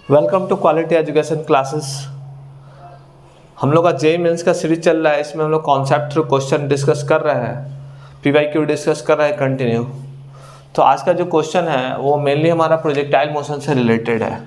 Welcome to quality education classes. हम लोग का जेईई मेंस का सीरीज चल रहा है। इसमें हम लोग कॉन्सेप्ट थ्रू क्वेश्चन डिस्कस कर रहे हैं, पीवाईक्यू डिस्कस कर रहे हैं कंटिन्यू। तो आज का जो क्वेश्चन है वो मेनली हमारा प्रोजेक्टाइल मोशन से रिलेटेड है।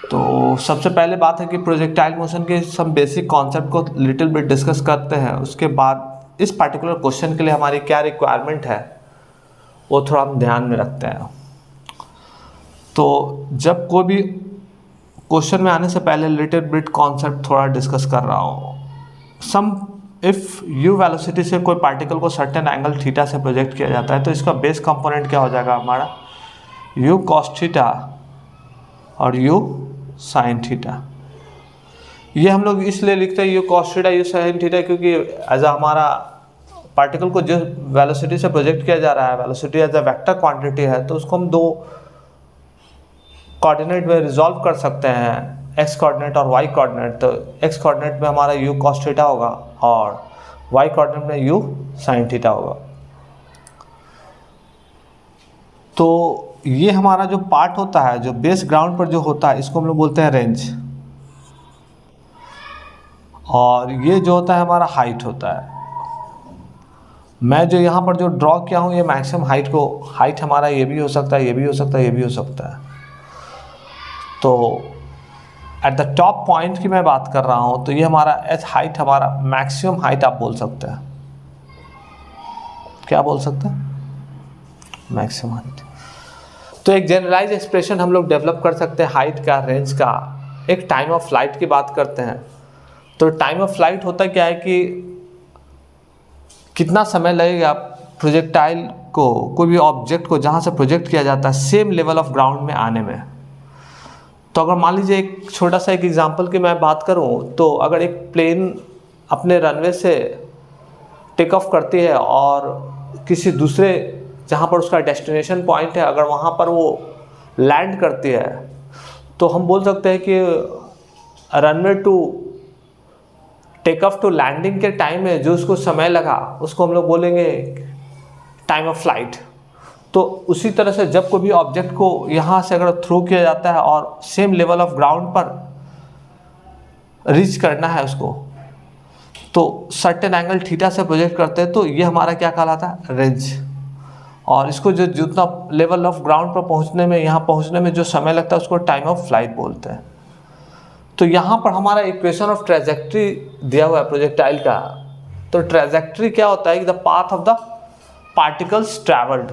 तो सबसे पहले बात है कि प्रोजेक्टाइल मोशन के सब बेसिक कॉन्सेप्ट को लिटिल बिट डिस्कस करते हैं। उसके बाद इस पर्टिकुलर क्वेश्चन के लिए हमारी क्या रिक्वायरमेंट है वो थोड़ा हम ध्यान में रखते हैं। तो जब कोई भी क्वेश्चन में आने से पहले लिटिल बिट कॉन्सेप्ट थोड़ा डिस्कस कर रहा हूँ। सम इफ़ यू वेलोसिटी से कोई पार्टिकल को सर्टेन एंगल थीटा से प्रोजेक्ट किया जाता है तो इसका बेस कंपोनेंट क्या हो जाएगा हमारा, यू कॉस थीटा और यू साइन थीटा। ये हम लोग इसलिए लिखते हैं u cos theta u sine theta क्योंकि एज हमारा पार्टिकल को जो वेलोसिटी से प्रोजेक्ट किया जा रहा है, velocity as a vector quantity है, तो उसको हम दो कोऑर्डिनेट में रिजॉल्व कर सकते हैं, एक्स कोऑर्डिनेट और वाई कोऑर्डिनेट। तो एक्स कोऑर्डिनेट में हमारा यू कॉस थीटा होगा और वाई कोऑर्डिनेट में यू साइन थीटा होगा। तो ये हमारा जो पार्ट होता है, जो बेस ग्राउंड पर जो होता है, इसको हम लोग बोलते हैं रेंज। और ये जो होता है हमारा हाइट होता है। मैं जो यहाँ पर जो ड्रॉ किया हूँ ये मैक्सिमम हाइट हमारा ये भी हो सकता है, ये भी हो सकता है, ये भी हो सकता है। तो एट द टॉप पॉइंट की मैं बात कर रहा हूँ तो ये हमारा एच हाइट, हमारा मैक्सिमम हाइट आप बोल सकते हैं। क्या बोल सकते हैं? Maximum height. तो एक जनरलाइज एक्सप्रेशन हम लोग डेवलप कर सकते हैं हाइट का, रेंज का। एक टाइम ऑफ फ्लाइट की बात करते हैं। तो टाइम ऑफ फ्लाइट होता क्या है कि कितना समय लगेगा प्रोजेक्टाइल को, कोई भी ऑब्जेक्ट को जहाँ से प्रोजेक्ट किया जाता है, सेम लेवल ऑफ ग्राउंड में आने में। तो अगर मान लीजिए एक छोटा सा एक एग्जांपल की मैं बात करूं, तो अगर एक प्लेन अपने रनवे से टेक ऑफ करती है और किसी दूसरे जहां पर उसका डेस्टिनेशन पॉइंट है, अगर वहां पर वो लैंड करती है, तो हम बोल सकते हैं कि runway to take off to landing के टाइम में जो उसको समय लगा उसको हम लोग बोलेंगे टाइम ऑफ फ्लाइट। तो उसी तरह से जब कोई भी ऑब्जेक्ट को यहाँ से अगर थ्रो किया जाता है और सेम लेवल ऑफ ग्राउंड पर रीच करना है उसको, तो सर्टेन एंगल थीटा से प्रोजेक्ट करते हैं, तो ये हमारा क्या कहलाता है, रेंज। और इसको जो जितना लेवल ऑफ ग्राउंड पर पहुँचने में, यहाँ पहुँचने में जो समय लगता है उसको टाइम ऑफ फ्लाइट बोलते हैं। तो यहाँ पर हमारा इक्वेशन ऑफ ट्रेजेक्ट्री दिया हुआ है प्रोजेक्टाइल का। तो ट्रेजेक्ट्री क्या होता है कि the path of the particles travelled,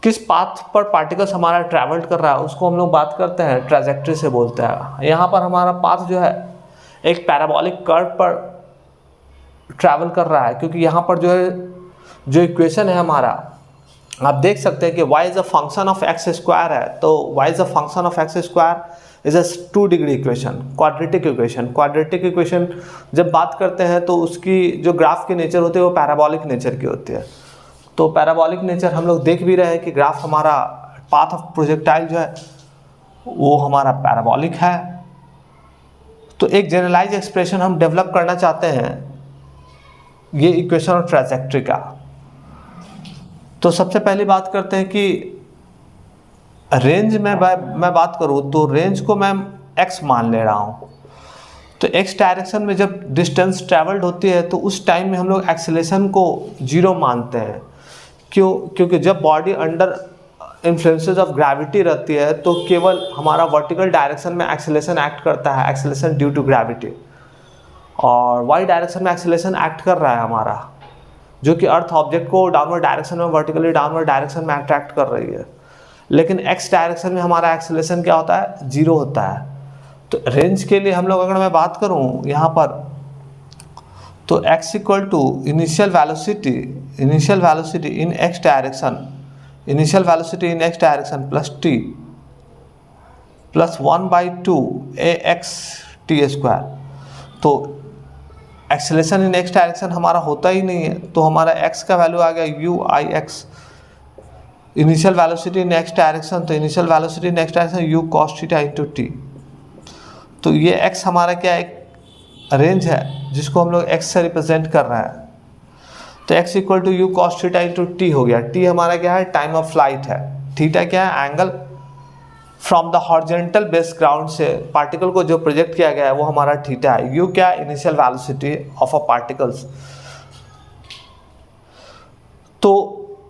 किस पाथ पर पार्टिकल्स हमारा ट्रैवल्ड कर रहा है उसको हम लोग बात करते हैं ट्रेजेक्ट्री से बोलते हैं। यहाँ पर हमारा पाथ जो है एक पैराबोलिक कर्व पर ट्रैवल कर रहा है, क्योंकि यहाँ पर जो है जो इक्वेशन है हमारा, आप देख सकते हैं कि y is a function of x square है। तो y is a function of x square is a 2 degree equation, quadratic equation. Quadratic equation जब बात करते हैं तो उसकी जो ग्राफ की नेचर होती है वो पैराबोलिक नेचर की होती है। तो पैराबोलिक नेचर हम लोग देख भी रहे हैं कि ग्राफ हमारा पाथ ऑफ प्रोजेक्टाइल जो है वो हमारा पैराबोलिक है। तो एक जनरलाइज एक्सप्रेशन हम डेवलप करना चाहते हैं ये इक्वेशन ऑफ ट्रेजेक्ट्री का। तो सबसे पहली बात करते हैं कि रेंज में मैं बात करूँ तो रेंज को मैं x मान ले रहा हूँ। तो x डायरेक्शन में जब डिस्टेंस ट्रैवल्ड होती है तो उस टाइम में हम लोग एक्सेलेरेशन को 0 मानते हैं। क्योंकि जब body under influences of gravity रहती है तो केवल हमारा वर्टिकल डायरेक्शन में एक्सेलेरेशन एक्ट करता है, एक्सेलेरेशन ड्यू टू ग्रेविटी। और वाई डायरेक्शन में एक्सेलेरेशन एक्ट कर रहा है हमारा, जो कि अर्थ ऑब्जेक्ट को डाउनवर्ड डायरेक्शन में, वर्टिकली डाउनवर्ड डायरेक्शन में अट्रैक्ट कर रही है। लेकिन एक्स डायरेक्शन में हमारा एक्सेलेरेशन क्या होता है, 0 होता है। तो रेंज के लिए हम लोग अगर मैं बात करूँ यहाँ पर, तो x equal to initial velocity in x direction, initial velocity in x direction plus t plus 1/2 ax t square. तो एक्सेलेरेशन इन x डायरेक्शन हमारा होता ही नहीं है, तो हमारा x का वैल्यू आ गया u i x। Initial velocity in x direction, तो initial velocity in x direction u cos theta into t। तो ये x हमारा क्या है, रेंज है जिसको हम लोग x से रिप्रेजेंट कर रहे हैं। तो x equal to u cos theta into t हो गया। t हमारा क्या है, टाइम ऑफ फ्लाइट है। थीटा क्या है, angle from the horizontal base ground से पार्टिकल को जो प्रोजेक्ट किया गया है वो हमारा थीटा है। यू क्या initial velocity of a particles. तो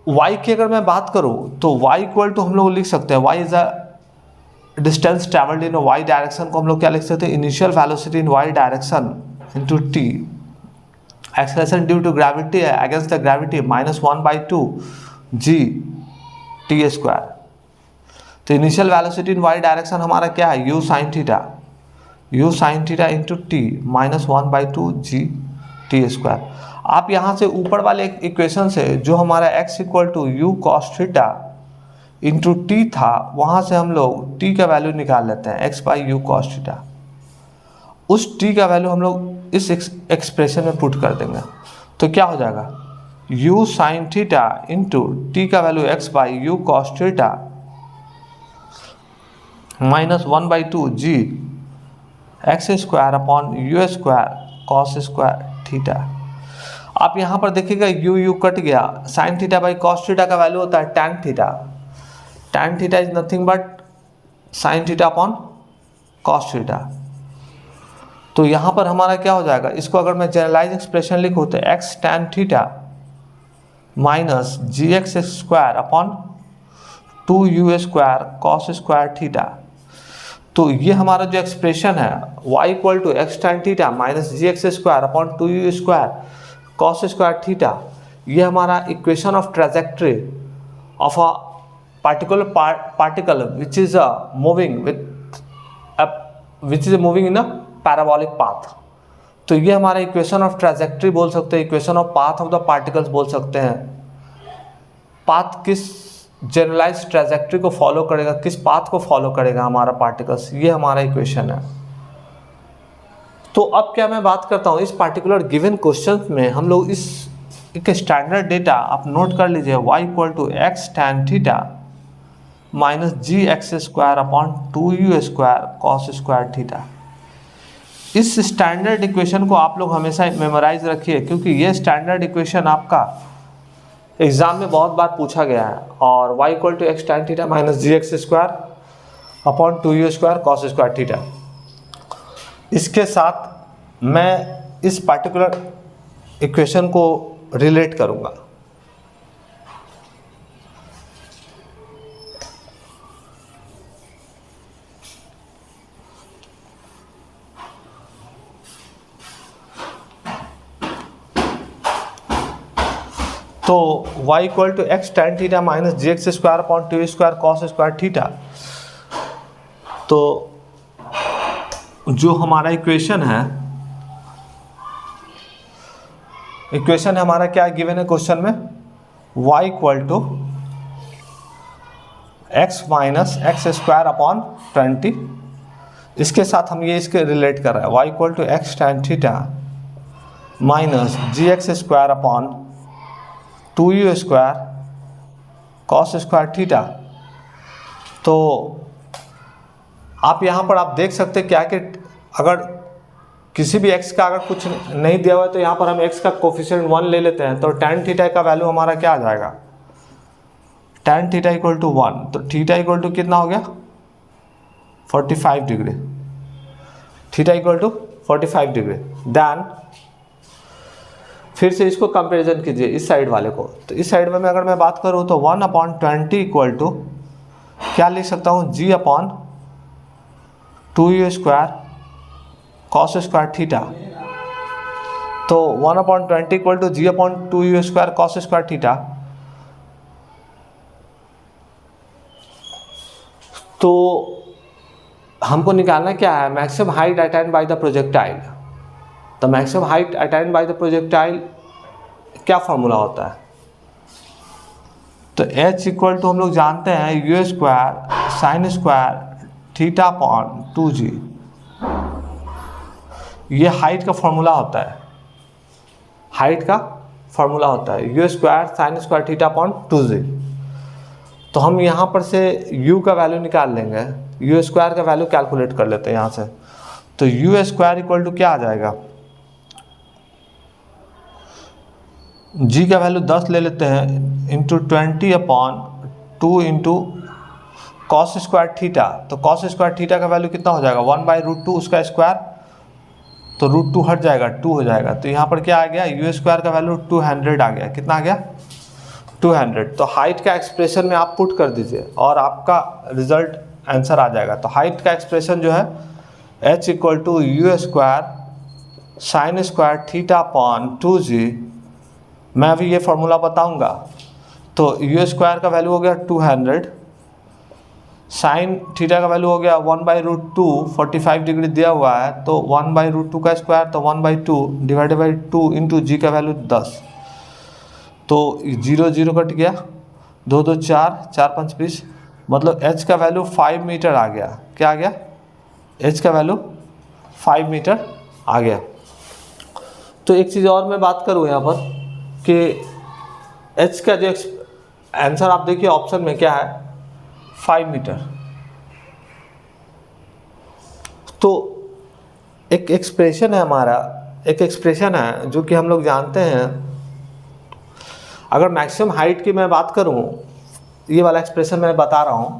y की अगर मैं बात करूं तो y इक्वल टू हम लोग लिख सकते हैं y is a distance travelled in y direction को हम लोग क्या लिख सकते हैं, initial velocity in y direction into t, acceleration due to gravity है against the gravity -1/2 g t square. तो initial velocity in y direction हमारा क्या है, u sin theta into t -1/2 g t square. आप यहाँ से ऊपर वाले इक्वेशन से जो हमारा x equal to u cos theta into t था, वहाँ से हम लोग t का वैल्यू निकाल लेते हैं x by u cos theta. उस t का वैल्यू हम लोग इस एक्सप्रेशन में पुट कर देंगे तो क्या हो जाएगा, u sine theta into t का value x by u cos theta -1/2 g x square upon u square cos square theta. आप यहाँ पर देखिएगा यू कट गया, sine theta by cos theta का वैल्यू होता है tan theta. Tan theta is nothing but sine theta upon cos theta. तो यहाँ पर हमारा क्या हो जाएगा, इसको अगर मैं जनरलाइज एक्सप्रेशन लिखूँ तो x tan theta minus g x square upon 2u square cos square theta. तो ये हमारा जो एक्सप्रेशन है y equal to x tan theta minus g x square upon 2u square cos square theta, ये हमारा equation of trajectory of a particle which is moving in a parabolic path. तो ये हमारा इक्वेशन ऑफ ट्रेजेक्ट्री बोल सकते हैं, equation of path of the particles बोल सकते हैं। पाथ किस जनरलाइज ट्रेजेक्ट्री को फॉलो करेगा, किस पाथ को फॉलो करेगा हमारा पार्टिकल्स, ये हमारा इक्वेशन है। तो अब क्या मैं बात करता हूँ इस पार्टिकुलर गिवन क्वेश्चन में हम लोग इस एक स्टैंडर्ड डेटा आप नोट कर लीजिए, y equal to x tan theta minus g x square upon 2u square cos square theta. इस स्टैंडर्ड इक्वेशन को आप लोग हमेशा मेमोराइज रखिए क्योंकि ये स्टैंडर्ड इक्वेशन आपका एग्जाम में बहुत बार पूछा गया है। और y equal to x tan theta minus g x square upon 2u square cos square theta. इसके साथ मैं इस पार्टिकुलर इक्वेशन को रिलेट करूंगा। तो y equal to x tan theta minus g x square upon 2 square cos square theta. तो जो हमारा इक्वेशन है हमारा क्या गिवन है क्वेश्चन में, y equal to x minus x square upon 20। इसके साथ हम ये इसके रिलेट कर रहे हैं, y equal to x tan theta minus g x square upon 2u square cos square theta. तो आप यहाँ पर आप देख सकते हैं क्या कि अगर किसी भी x का अगर कुछ नहीं दिया हुआ है तो यहाँ पर हम x का कोफिशिएंट 1 ले लेते हैं। तो tan थीटा का वैल्यू हमारा क्या आ जाएगा, tan थीटा इक्वल टू 1। तो थीटा इक्वल टू कितना हो गया 45 degree, theta equal to 45 degree. Then फिर से इसको कंपेरिजन कीजिए इस साइड वाले को। तो इस साइड में अगर मैं बात करूँ तो 1/20 इक्वल टू क्या लिख सकता हूँ, g upon 2u square cos square theta. तो 1/20 equal to g upon 2u square cos square theta. तो हमको निकालना क्या है, maximum height attained by the projectile. तो maximum height attained by the projectile क्या फॉर्मूला होता है, तो h इक्वल टू हम लोग जानते हैं you square sine square theta upon 2g। ये हाइट का फॉर्मूला होता है, हाइट का फॉर्मूला होता है you square sine square theta upon 2g। तो हम यहाँ पर से u का वैल्यू निकाल लेंगे, यू स्क्वायर का वैल्यू कैलकुलेट कर लेते हैं यहाँ से। तो यू स्क्वायर इक्वल टू क्या आ जाएगा, g का वैल्यू 10 ले लेते हैं into 20 upon 2 into cos square theta, तो कॉस स्क्वायर थीटा का वैल्यू कितना हो जाएगा 1/√2 उसका स्क्वायर, तो √2 हट जाएगा 2 हो जाएगा। तो यहाँ पर क्या आ गया यू स्क्वायर का वैल्यू 200 आ गया। कितना आ गया 200। तो हाइट का एक्सप्रेशन में आप पुट कर दीजिए और आपका रिजल्ट आंसर आ जाएगा। तो हाइट का एक्सप्रेशन जो है h = you square sine square theta upon 2g। मैं अभी ये फार्मूला बताऊंगा। तो यू स्क्वायर का वैल्यू हो गया 200, साइन थीटा का वैल्यू हो गया 1/√2, 45 डिग्री दिया हुआ है तो 1/√2 का स्क्वायर, तो 1/2 डिवाइडेड बाई 2 इंटू जी का वैल्यू 10, तो 0 0 कट गया, 2 2 4, 4 5 20, मतलब h का वैल्यू 5 मीटर आ गया। क्या आ गया h का वैल्यू 5 मीटर आ गया। तो एक चीज़ और मैं बात करूँ यहाँ पर कि h का जो आंसर आप देखिए ऑप्शन में क्या है 5 मीटर। तो एक एक्सप्रेशन है हमारा, एक एक्सप्रेशन है जो कि हम लोग जानते हैं। अगर मैक्सिमम हाइट की मैं बात करूं, ये वाला एक्सप्रेशन मैं बता रहा हूं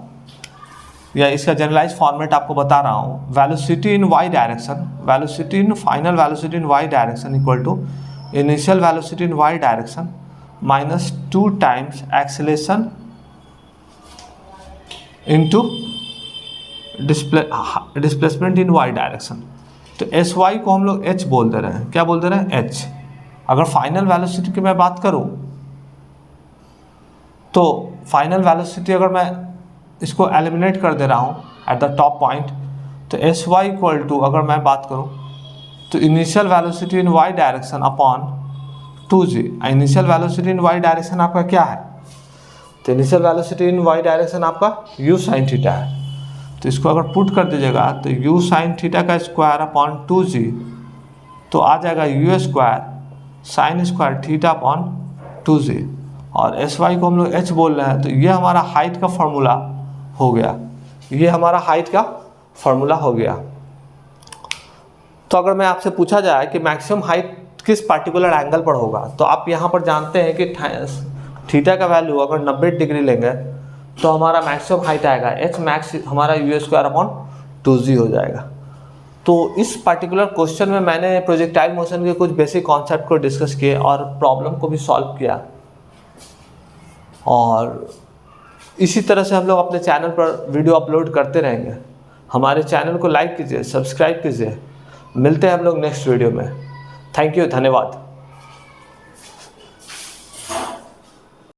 या इसका जनरलाइज फॉर्मेट आपको बता रहा हूं। Velocity in y direction, velocity in final velocity in y direction equal to initial velocity in y direction minus 2 times acceleration into displacement in y direction. तो एस वाई को हम लोग एच बोल दे रहे हैं। क्या बोल दे रहे हैं एच। अगर फाइनल वेलोसिटी की मैं बात करूं तो फाइनल वेलोसिटी अगर मैं इसको एलिमिनेट कर दे रहा हूं एट द टॉप पॉइंट, तो एस वाई इक्वल टू अगर मैं बात करूं तो initial velocity in y direction upon 2g। Initial velocity in y direction आपका क्या है, तो initial velocity in y direction आपका u साइन थीटा है। तो इसको अगर पुट कर दीजिएगा तो u साइन थीटा का स्क्वायर अपॉन 2g, तो आ जाएगा u square sine square theta upon 2g, और एस वाई को हम लोग h बोल रहे हैं। तो ये हमारा हाइट का फॉर्मूला हो गया, ये हमारा हाइट का फॉर्मूला हो गया। तो अगर मैं आपसे पूछा जाए कि मैक्सिमम हाइट किस पार्टिकुलर एंगल पर होगा, तो आप यहाँ पर जानते हैं कि थीटा का वैल्यू अगर 90 डिग्री लेंगे तो हमारा मैक्सिमम हाइट आएगा h मैक्स हमारा यू स्क्वायर अपॉन 2g हो जाएगा। तो इस पार्टिकुलर क्वेश्चन में मैंने प्रोजेक्टाइल मोशन के कुछ बेसिक कॉन्सेप्ट को डिस्कस किए और प्रॉब्लम को भी सॉल्व किया। और इसी तरह से हम लोग अपने चैनल पर वीडियो अपलोड करते रहेंगे। हमारे चैनल को लाइक कीजिए, सब्सक्राइब कीजिए। मिलते हैं हम लोग नेक्स्ट वीडियो में। थैंक यू, धन्यवाद।